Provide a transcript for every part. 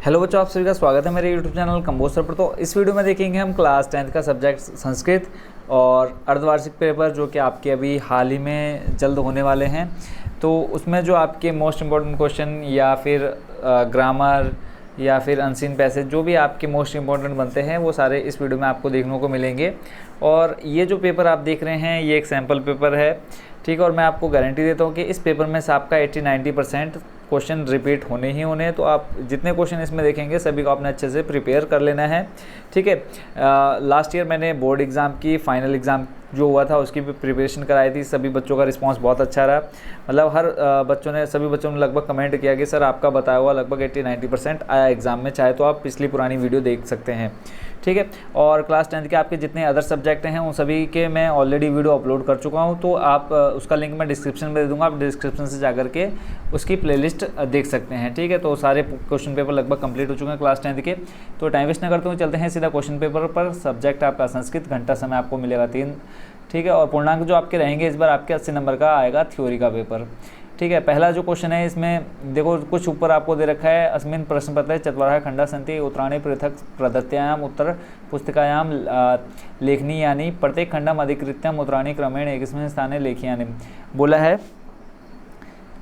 Hello बच्चों, आप सभी का स्वागत है मेरे यूट्यूब चैनल कंबोज सर पर। तो इस वीडियो में देखेंगे हम क्लास 10th का सब्जेक्ट संस्कृत और अर्धवार्षिक पेपर जो कि आपके अभी हाल ही में जल्द होने वाले हैं। तो उसमें जो आपके मोस्ट इम्पॉर्टेंट क्वेश्चन या फिर ग्रामर या फिर अनसीन पैसेज जो भी आपके मोस्ट इम्पॉर्टेंट बनते हैं वो सारे इस वीडियो में आपको देखने को मिलेंगे। और ये जो पेपर आप देख रहे हैं ये एक सैम्पल पेपर है, ठीक है। और मैं आपको गारंटी देता हूँ कि इस पेपर में से आपका 80-90% क्वेश्चन रिपीट होने ही होने हैं। तो आप जितने क्वेश्चन इसमें देखेंगे सभी को आपने अच्छे से प्रिपेयर कर लेना है, ठीक है। लास्ट ईयर मैंने बोर्ड एग्ज़ाम की फाइनल एग्ज़ाम जो हुआ था उसकी भी प्रिपरेशन कराई थी। सभी बच्चों का रिस्पांस बहुत अच्छा रहा, मतलब सभी बच्चों ने लगभग कमेंट किया कि सर आपका बताया हुआ लगभग 80-90% आया एग्ज़ाम में। चाहे तो आप पिछली पुरानी वीडियो देख सकते हैं, ठीक है। और क्लास 10th के आपके जितने अदर सब्जेक्ट हैं उन सभी के मैं ऑलरेडी वीडियो अपलोड कर चुका हूं। तो आप उसका लिंक मैं डिस्क्रिप्शन में दे दूंगा, आप डिस्क्रिप्शन से जाकर के उसकी प्लेलिस्ट देख सकते हैं, ठीक है। तो सारे क्वेश्चन पेपर लगभग कंप्लीट हो चुके हैं क्लास 10th के। तो टाइम वेस्ट न करते हुए चलते हैं सीधा क्वेश्चन पेपर पर। सब्जेक्ट आपका संस्कृत, घंटा समय आपको मिलेगा 3, ठीक है। और पूर्णांक जो आपके रहेंगे इस बार आपके 80 नंबर का आएगा थ्योरी का पेपर, ठीक है। पहला जो क्वेश्चन है इसमें देखो कुछ ऊपर आपको दे रखा है, अस्मिन प्रश्न पत्र चत्वारः खंडा सन्ति उत्तराणि पृथक प्रदत्तायाम उत्तर पुस्तिकायाम लेखनी यानी प्रत्येक खंडम अधिकृत्यम उत्तराणि क्रमेण एकस्मिन् स्थाने लेखियानि। बोला है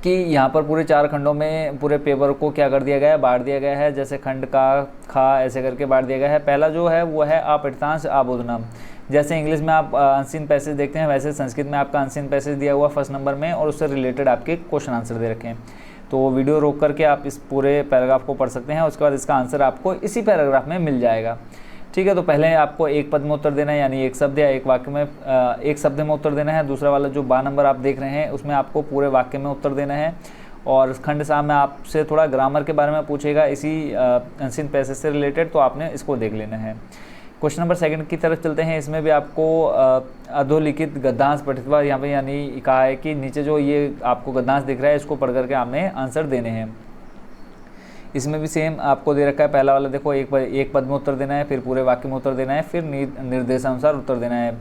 कि यहाँ पर पूरे 4 खंडों में पूरे पेपर को क्या कर दिया गया है, बांट दिया गया है। जैसे खंड का खा ऐसे करके बांट दिया गया है। पहला जो है वो है अपठितांश आबोधनम। जैसे इंग्लिश में आप अनसीन पैसेज देखते हैं वैसे संस्कृत में आपका अनसीन पैसेज दिया हुआ फर्स्ट नंबर में और उससे रिलेटेड आपके क्वेश्चन आंसर दे रखे हैं। तो वीडियो रोक करके आप इस पूरे पैराग्राफ को पढ़ सकते हैं, उसके बाद इसका आंसर आपको इसी पैराग्राफ में मिल जाएगा, ठीक है। तो पहले आपको एक पद में उत्तर देना है, यानी एक शब्द या एक वाक्य में एक शब्द में उत्तर देना है। दूसरा वाला जो 12 नंबर आप देख रहे हैं उसमें आपको पूरे वाक्य में उत्तर देना है। और खंड साहब में आपसे थोड़ा ग्रामर के बारे में पूछेगा इसी अनसीन पैसेज से रिलेटेड, तो आपने इसको देख लेना है। क्वेश्चन नंबर 2 की तरफ चलते हैं। इसमें भी आपको अधोलिखित गद्यांश पठित्वा यहाँ पे यानी कहा है कि नीचे जो ये आपको गद्यांश दिख रहा है इसको पढ़ करके आपने आंसर देने हैं। इसमें भी सेम आपको दे रखा है। पहला वाला देखो एक पद में उत्तर देना है, फिर पूरे वाक्य में उत्तर देना है, फिर निर्देशानुसार उत्तर देना है।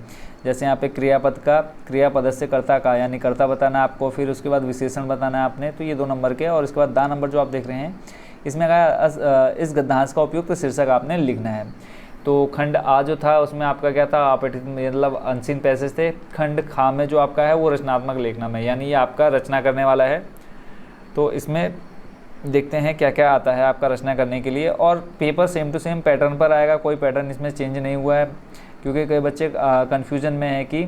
जैसे यहाँ पे क्रियापद का क्रियापद से कर्ता का यानी कर्ता बताना है आपको, फिर उसके बाद विशेषण बताना है आपने, तो ये 2 नंबर के। और इसके बाद 2 नंबर जो आप देख रहे हैं इसमें कहा इस गद्यांश का उपयुक्त शीर्षक आपने लिखना है। तो खंड आ जो था उसमें आपका क्या था, अपठित मतलब अनसीन पैसेज थे। खंड खा में जो आपका है वो रचनात्मक लेखना में, यानी ये आपका रचना करने वाला है। तो इसमें देखते हैं क्या क्या आता है आपका रचना करने के लिए। और paper same to same pattern पर आएगा, कोई पैटर्न इसमें चेंज नहीं हुआ है, क्योंकि कई बच्चे कन्फ्यूजन में है कि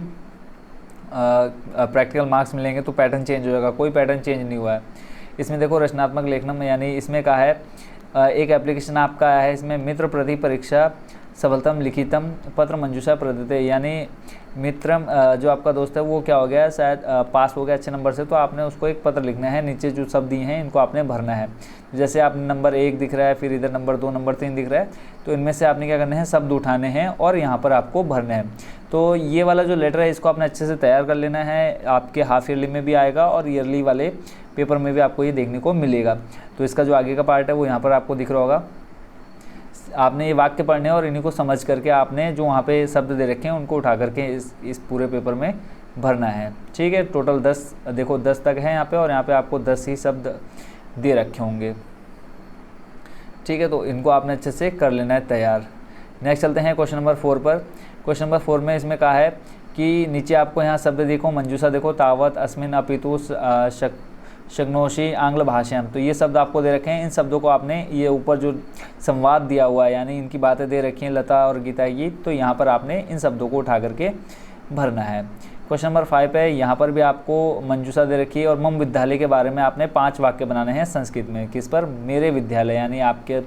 प्रैक्टिकल मार्क्स मिलेंगे तो पैटर्न चेंज हो जाएगा। कोई पैटर्न चेंज नहीं हुआ है इसमें। देखो रचनात्मक लेखन में यानी इसमें कहा है एक एप्लीकेशन आपका आया है इसमें, मित्र प्रति परीक्षा सफलतम लिखितम पत्र मंजूषा प्रदत्ते, यानी मित्र जो आपका दोस्त है वो क्या हो गया, शायद पास हो गया अच्छे नंबर से, तो आपने उसको एक पत्र लिखना है। नीचे जो शब्द दिए हैं इनको आपने भरना है। जैसे आपने नंबर 1 दिख रहा है, फिर इधर नंबर 2 नंबर 3 दिख रहा है, तो इनमें से आपने क्या करना है, शब्द उठाने हैं और यहाँ पर आपको भरने हैं। तो ये वाला जो लेटर है इसको आपने अच्छे से तैयार कर लेना है। आपके हाफ ईयरली में भी आएगा और ईयरली वाले पेपर में भी आपको ये देखने को मिलेगा। तो इसका जो आगे का पार्ट है वो यहाँ पर आपको दिख रहा होगा। आपने ये वाक्य पढ़ने और इन्हीं को समझ करके आपने जो वहाँ पे शब्द दे रखे हैं उनको उठा करके इस पूरे पेपर में भरना है, ठीक है। टोटल 10 देखो 10 तक है यहाँ पे, और यहाँ पे आपको 10 ही शब्द दे रखे होंगे, ठीक है। तो इनको आपने अच्छे से कर लेना है तैयार। नेक्स्ट चलते हैं क्वेश्चन नंबर 4 पर। क्वेश्चन नंबर 4 में इसमें कहा है कि नीचे आपको यहाँ शब्द देखो, मंजूषा देखो, तावत अस्मिन अपितु शग्नोशी आंग्ल भाषायाम। तो ये शब्द आपको दे रखे हैं। इन शब्दों को आपने ये ऊपर जो संवाद दिया हुआ है यानी इनकी बातें दे रखी हैं लता और गीता की, तो यहाँ पर आपने इन शब्दों को उठा करके भरना है। क्वेश्चन नंबर 5 है, यहाँ पर भी आपको मंजूषा दे रखी है और मम विद्यालय के बारे में आपने 5 वाक्य बनाने हैं संस्कृत में। किस पर, मेरे विद्यालय, यानी आपके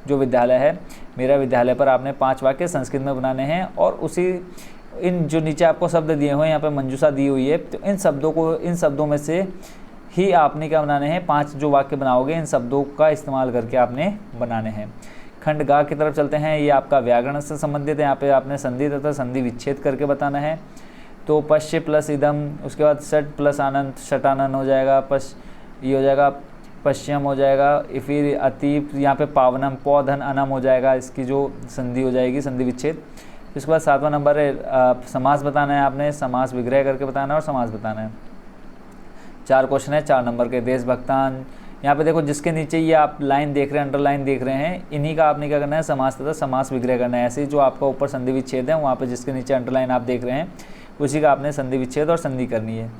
जो विद्यालय है मेरा विद्यालय पर आपने 5 वाक्य संस्कृत में बनाने हैं। और उसी इन जो नीचे आपको शब्द दिए हुए हैं यहाँ पर मंजूषा दी हुई है, तो इन शब्दों में से ही आपने क्या बनाने हैं, 5 जो वाक्य बनाओगे इन शब्दों का इस्तेमाल करके आपने बनाने हैं। खंड गा की तरफ चलते हैं। ये आपका व्याकरण से संबंधित है। यहाँ पे आपने संधि तथा संधि विच्छेद करके बताना है। तो पश्य प्लस इदम, उसके बाद षट प्लस आनंद, शटानन हो जाएगा, ये हो जाएगा पश्चिम हो जाएगा, फिर अतीप यहाँ पे पावनम, पौधन अनम हो जाएगा, इसकी जो संधि हो जाएगी संधि विच्छेद। इसके बाद 7वां नंबर है समास बताना है आपने, समास विग्रह करके बताना है और समास बताना है। 4 क्वेश्चन है 4 नंबर के। देशभक्तान यहाँ पे देखो जिसके नीचे ये आप लाइन देख रहे हैं, अंडरलाइन देख रहे हैं, इन्हीं का आपने क्या करना है, समास तथा समास विग्रह करना है। ऐसे ही जो आपका ऊपर संधि विच्छेद है, वहाँ पे जिसके नीचे अंडरलाइन आप देख रहे हैं, उसी का आपने संधि विच्छेद और संधि करनी है।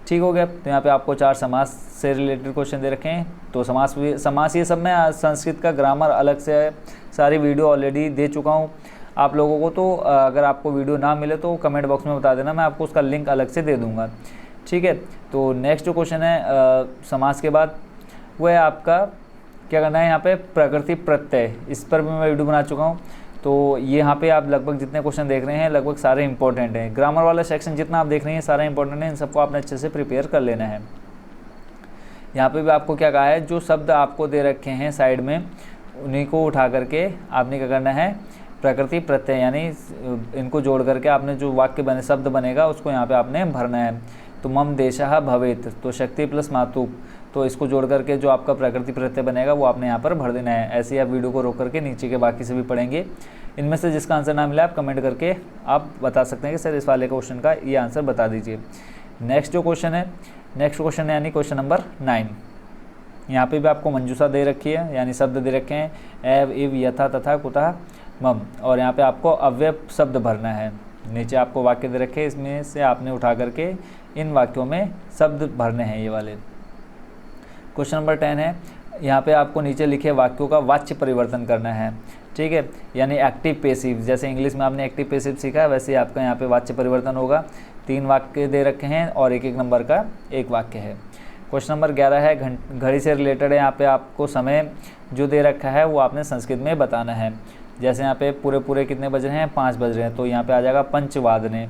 ठीक हो गया। तो यहाँ पे आपको 4 समास से रिलेटेड क्वेश्चन दे रखे हैं। तो समास ये सब मैं संस्कृत का ग्रामर अलग से सारी वीडियो ऑलरेडी दे चुका हूँ आप लोगों को। तो अगर आपको वीडियो ना मिले तो कमेंट बॉक्स में बता देना, मैं आपको उसका लिंक अलग से दे दूँगा। ठीक है। तो नेक्स्ट जो क्वेश्चन है समास के बाद, वो है आपका क्या करना है, यहाँ पे प्रकृति प्रत्यय। इस पर भी मैं वीडियो बना चुका हूँ। तो ये यहाँ पे आप लगभग जितने क्वेश्चन देख रहे हैं लगभग सारे इंपॉर्टेंट हैं। ग्रामर वाला सेक्शन जितना आप देख रहे हैं सारा इंपॉर्टेंट है, इन सबको आपने अच्छे से प्रिपेयर कर लेना है। यहाँ पे भी आपको क्या कहा है, जो शब्द आपको दे रखे हैं साइड में, उन्हीं को उठा करके आपने क्या करना है, प्रकृति प्रत्यय यानी इनको जोड़ करके आपने जो वाक्य बने, शब्द बनेगा, उसको यहाँ पे आपने भरना है। तो मम देशः भवेत्, तो शक्ति प्लस मातुक, तो इसको जोड़ करके जो आपका प्रकृति प्रत्यय बनेगा वो आपने यहाँ पर भर देना है। ऐसे ही आप वीडियो को रोक करके नीचे के बाकी से भी पढ़ेंगे। इनमें से जिसका आंसर ना मिला आप कमेंट करके आप बता सकते हैं कि सर इस वाले क्वेश्चन का ये आंसर बता दीजिए। नेक्स्ट जो क्वेश्चन है, नेक्स्ट क्वेश्चन है यानी क्वेश्चन नंबर 9। यहाँ पे भी आपको मंजूषा दे रखी है, यानी शब्द दे रखे हैं, एव इव यथा तथा कुतः मम, और यहाँ पे आपको अव्यय शब्द भरना है। नीचे आपको वाक्य दे रखे हैं, इसमें से आपने उठा करके इन वाक्यों में शब्द भरने हैं ये वाले। क्वेश्चन नंबर 10 है, यहाँ पे आपको नीचे लिखे वाक्यों का वाच्य परिवर्तन करना है। ठीक है, यानी एक्टिव पैसिव, जैसे इंग्लिश में आपने एक्टिव पैसिव सीखा है वैसे आपका यहाँ पे वाच्य परिवर्तन होगा। 3 वाक्य दे रखे हैं और एक नंबर का एक वाक्य है। क्वेश्चन नंबर 11 है, घड़ी से रिलेटेड है। यहाँ पे आपको समय जो दे रखा है वो आपने संस्कृत में बताना है। जैसे यहाँ पे पूरे कितने बज रहे हैं, 5 बज रहे हैं, तो यहाँ पे आ जाएगा पंचवादने।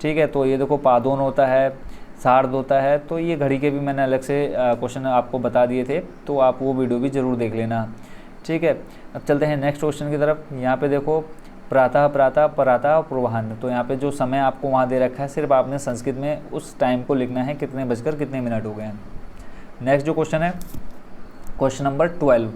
ठीक है, तो ये देखो पादोन होता है, सार्ध होता है, तो ये घड़ी के भी मैंने अलग से क्वेश्चन आपको बता दिए थे, तो आप वो वीडियो भी ज़रूर देख लेना। ठीक है, अब चलते हैं नेक्स्ट क्वेश्चन की तरफ। यहाँ पे देखो प्रातः प्रातः परातः पूर्वाह्न, तो यहाँ पे जो समय आपको वहाँ दे रखा है सिर्फ आपने संस्कृत में उस टाइम को लिखना है, कितने बजकर कितने मिनट हो गए हैं। नेक्स्ट जो क्वेश्चन है क्वेश्चन नंबर 12।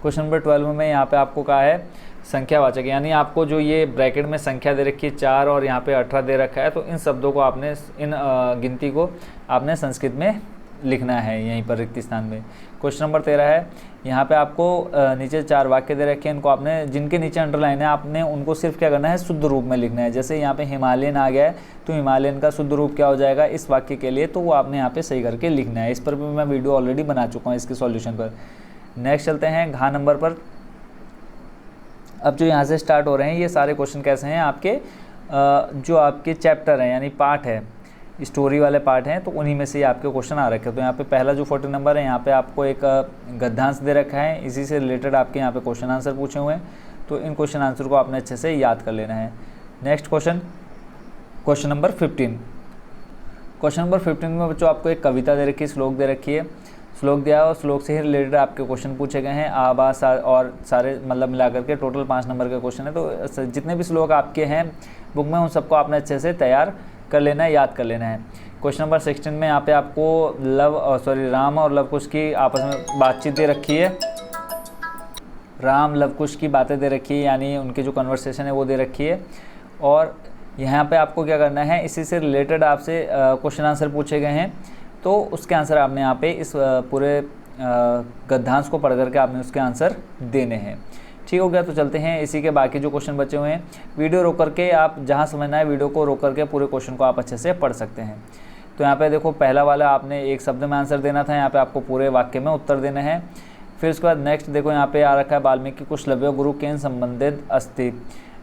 क्वेश्चन नंबर 12 में यहाँ पे आपको कहा है संख्यावाचक, यानी आपको जो ये ब्रैकेट में संख्या दे रखी है 4 और यहाँ पे 18 दे रखा है, तो इन शब्दों को आपने, इन गिनती को आपने संस्कृत में लिखना है यहीं पर रिक्त स्थान में। क्वेश्चन नंबर 13 है, यहाँ पे आपको नीचे 4 वाक्य दे रखे हैं, इनको आपने, जिनके नीचे अंडरलाइन है, आपने उनको सिर्फ क्या करना है, शुद्ध रूप में लिखना है। जैसे यहाँ पे हिमालयन आ गया है, तो हिमालयन का शुद्ध रूप क्या हो जाएगा इस वाक्य के लिए, तो वो आपने यहाँ पे सही करके लिखना है। इस पर भी मैं वीडियो ऑलरेडी बना चुका हूँ इसके सॉल्यूशन पर। नेक्स्ट चलते हैं घ नंबर पर। अब जो यहाँ से स्टार्ट हो रहे हैं ये सारे क्वेश्चन कैसे हैं, आपके जो आपके चैप्टर हैं यानी पार्ट है, स्टोरी वाले पार्ट हैं, तो उन्हीं में से आपके क्वेश्चन आ रखे हैं। तो यहाँ पे पहला जो 40 नंबर है, यहाँ पे आपको एक गद्यांश दे रखा है, इसी से रिलेटेड आपके यहाँ पे क्वेश्चन आंसर पूछे हुए हैं, तो इन क्वेश्चन आंसर को आपने अच्छे से याद कर लेना है। Next question, question number 15। Question number 15 में बच्चों आपको एक कविता दे रखी है, श्लोक दे रखी है, श्लोक दिया है और श्लोक से ही रिलेटेड आपके क्वेश्चन पूछे गए हैं। आवास और सारे मतलब मिलाकर के टोटल 5 नंबर का क्वेश्चन है। तो जितने भी श्लोक आपके हैं बुक में, उन सबको आपने अच्छे से तैयार कर लेना है, याद कर लेना है। क्वेश्चन नंबर 16 में यहाँ पे आपको राम और लव कुश की आपस में बातचीत दे रखी है, राम लव कुश की बातें दे रखी है, यानी उनकी जो कन्वर्सेशन है वो दे रखी है। और यहाँ पे आपको क्या करना है, इसी से रिलेटेड आपसे क्वेश्चन आंसर पूछे गए हैं, तो उसके आंसर आपने यहाँ पे इस पूरे गद्यांश को पढ़ करके आपने उसके आंसर देने हैं। ठीक हो गया। तो चलते हैं इसी के बाकी जो क्वेश्चन बचे हुए हैं, वीडियो रोक करके आप जहाँ समझना है वीडियो को रोक करके पूरे क्वेश्चन को आप अच्छे से पढ़ सकते हैं। तो यहाँ पे देखो पहला वाला आपने एक शब्द में आंसर देना था, यहाँ पे आपको पूरे वाक्य में उत्तर देना है। फिर उसके बाद नेक्स्ट देखो यहाँ पे आ रखा है वाल्मीकि कुश लव्य गुरु केन संबंधित अस्ति,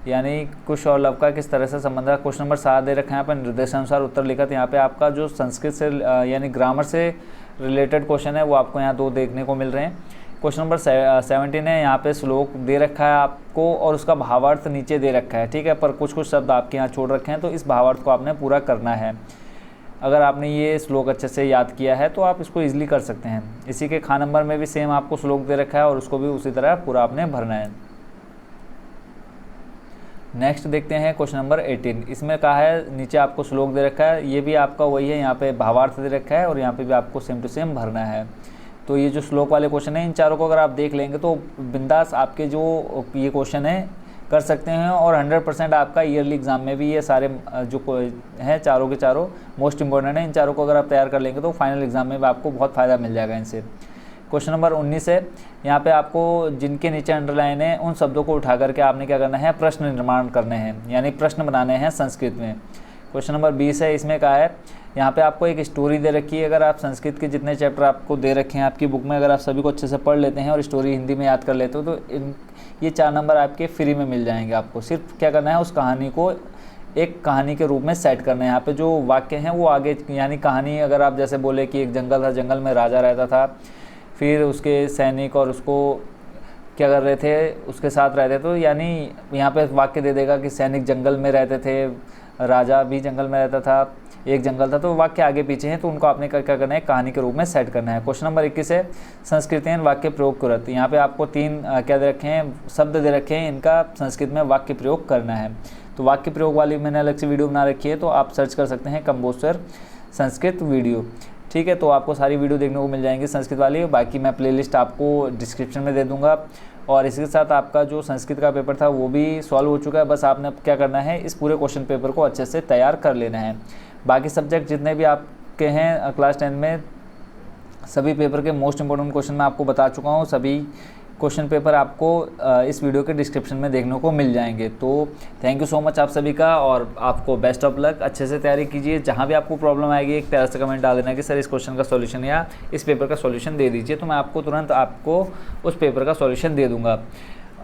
यानी कुश और लव का किस तरह से संबंध है। क्वेश्चन नंबर 7 दे रखा है, यहाँ पर निर्देशानुसार उत्तर लिखा। तो यहाँ पे आपका जो संस्कृत से यानी ग्रामर से रिलेटेड क्वेश्चन है वो आपको यहाँ 2 देखने को मिल रहे हैं। क्वेश्चन नंबर 17 है, यहाँ पे श्लोक दे रखा है आपको और उसका भावार्थ नीचे दे रखा है। ठीक है, पर कुछ शब्द आपके यहाँ छोड़ रखे हैं, तो इस भावार्थ को आपने पूरा करना है। अगर आपने ये श्लोक अच्छे से याद किया है तो आप इसको ईजिली कर सकते हैं। इसी के खा नंबर में भी सेम आपको श्लोक दे रखा है और उसको भी उसी तरह पूरा आपने भरना है। नेक्स्ट देखते हैं क्वेश्चन नंबर 18। इसमें कहा है नीचे आपको श्लोक दे रखा है, ये भी आपका वही है, यहाँ पे भावार्थ दे रखा है और यहाँ पे भी आपको सेम टू सेम भरना है। तो ये जो श्लोक वाले क्वेश्चन है, इन चारों को अगर आप देख लेंगे तो बिंदास आपके जो ये क्वेश्चन है कर सकते हैं और 100% आपका ईयरली एग्जाम में भी ये सारे जो हैं चारों के चारों मोस्ट इंपॉर्टेंट है। इन चारों को अगर आप तैयार कर लेंगे तो फाइनल एग्जाम में भी आपको बहुत फ़ायदा मिल जाएगा इनसे। क्वेश्चन नंबर 19 है, यहाँ पे आपको जिनके नीचे अंडरलाइन है उन शब्दों को उठा करके आपने क्या करना है, प्रश्न निर्माण करने हैं, यानी प्रश्न बनाने हैं संस्कृत में। क्वेश्चन नंबर 20 है, इसमें कहा है यहाँ पे आपको एक स्टोरी दे रखी है। अगर आप संस्कृत के जितने चैप्टर आपको दे रखे हैं आपकी बुक में, अगर आप सभी को अच्छे से पढ़ लेते हैं और स्टोरी हिंदी में याद कर लेते हो तो ये 4 नंबर आपके फ्री में मिल जाएंगे। आपको सिर्फ क्या करना है, उस कहानी को एक कहानी के रूप में सेट करना है। यहाँ पे जो वाक्य हैं वो आगे, यानी कहानी अगर आप जैसे बोले कि एक जंगल था, जंगल में राजा रहता था, फिर उसके सैनिक और उसको क्या कर रहे थे, उसके साथ रहते, तो यानी यहाँ पे वाक्य दे देगा कि सैनिक जंगल में रहते थे, राजा भी जंगल में रहता था, एक जंगल था, तो वाक्य आगे पीछे हैं, तो उनको आपने क्या करना है, कहानी के रूप में सेट करना है। क्वेश्चन नंबर 21 है, संस्कृतेन वाक्य प्रयोग कुरत। यहाँ पे आपको 3 क्या दे रखे हैं, शब्द दे रखे हैं, इनका संस्कृत में वाक्य प्रयोग करना है। तो वाक्य प्रयोग वाली मैंने अलग से वीडियो बना रखी है, तो आप सर्च कर सकते हैं कंबोसर संस्कृत वीडियो, ठीक है। तो आपको सारी वीडियो देखने को मिल जाएंगी संस्कृत वाली, बाकी मैं प्लेलिस्ट आपको डिस्क्रिप्शन में दे दूँगा। और इसके साथ आपका जो संस्कृत का पेपर था वो भी सॉल्व हो चुका है, बस आपने क्या करना है, इस पूरे क्वेश्चन पेपर को अच्छे से तैयार कर लेना है। बाकी सब्जेक्ट जितने भी आपके हैं क्लास 10 में, सभी पेपर के मोस्ट इंपॉर्टेंट क्वेश्चन मैं आपको बता चुका हूँ। सभी क्वेश्चन पेपर आपको इस वीडियो के डिस्क्रिप्शन में देखने को मिल जाएंगे। तो थैंक यू सो मच आप सभी का, और आपको बेस्ट ऑफ लक। अच्छे से तैयारी कीजिए। जहाँ भी आपको प्रॉब्लम आएगी एक प्यारा सा कमेंट डाल देना कि सर इस क्वेश्चन का सॉल्यूशन या इस पेपर का सॉल्यूशन दे दीजिए, तो मैं आपको तुरंत आपको उस पेपर का सॉल्यूशन दे दूँगा।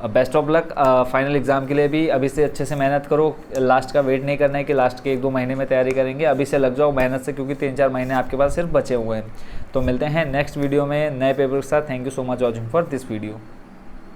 Best of luck final exam के लिए भी। अभी से अच्छे से मेहनत करो, लास्ट का वेट नहीं करना है कि लास्ट के 1-2 महीने में तैयारी करेंगे, अभी से लग जाओ मेहनत से, क्योंकि 3-4 महीने आपके पास सिर्फ बचे हुए हैं। तो मिलते हैं नेक्स्ट वीडियो में नए पेपर के साथ। Thank you so much watching for this video.